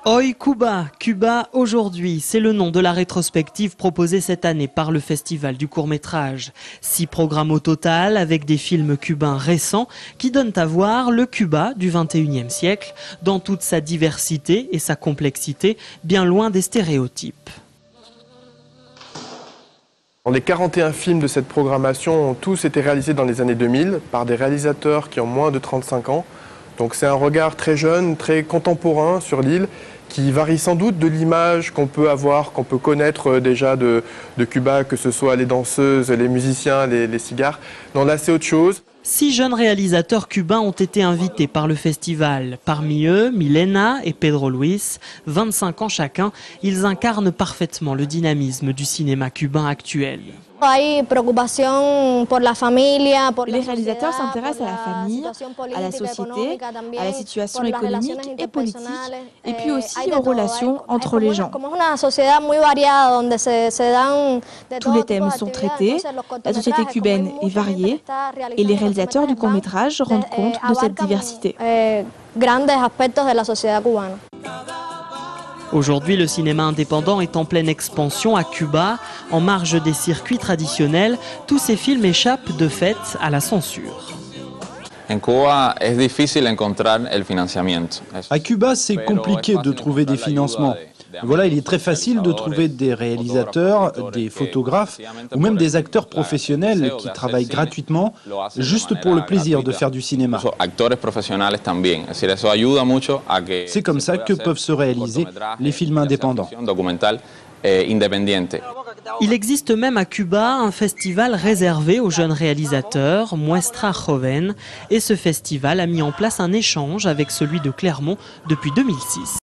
Hoy Cuba, Cuba aujourd'hui, c'est le nom de la rétrospective proposée cette année par le Festival du court-métrage. 6 programmes au total avec des films cubains récents qui donnent à voir le Cuba du XXIe siècle dans toute sa diversité et sa complexité, bien loin des stéréotypes. Les 41 films de cette programmation ont tous été réalisés dans les années 2000 par des réalisateurs qui ont moins de 35 ans. Donc c'est un regard très jeune, très contemporain sur l'île, qui varie sans doute de l'image qu'on peut avoir, qu'on peut connaître déjà de Cuba, que ce soit les danseuses, les musiciens, les cigares. Non, là c'est autre chose. 6 jeunes réalisateurs cubains ont été invités par le festival. Parmi eux, Milena et Pedro Luis, 25 ans chacun, ils incarnent parfaitement le dynamisme du cinéma cubain actuel. Les réalisateurs s'intéressent à la famille, à la société, à la situation économique et politique, et puis aussi aux relations entre les gens. Tous les thèmes sont traités, la société cubaine est variée, et les réalisateurs du court-métrage rendent compte de cette diversité. Aujourd'hui, le cinéma indépendant est en pleine expansion à Cuba, en marge des circuits traditionnels. Tous ces films échappent de fait à la censure. À Cuba, c'est compliqué de trouver des financements. Voilà, il est très facile de trouver des réalisateurs, des photographes ou même des acteurs professionnels qui travaillent gratuitement juste pour le plaisir de faire du cinéma. C'est comme ça que peuvent se réaliser les films indépendants. Il existe même à Cuba un festival réservé aux jeunes réalisateurs, Muestra Joven, et ce festival a mis en place un échange avec celui de Clermont depuis 2006.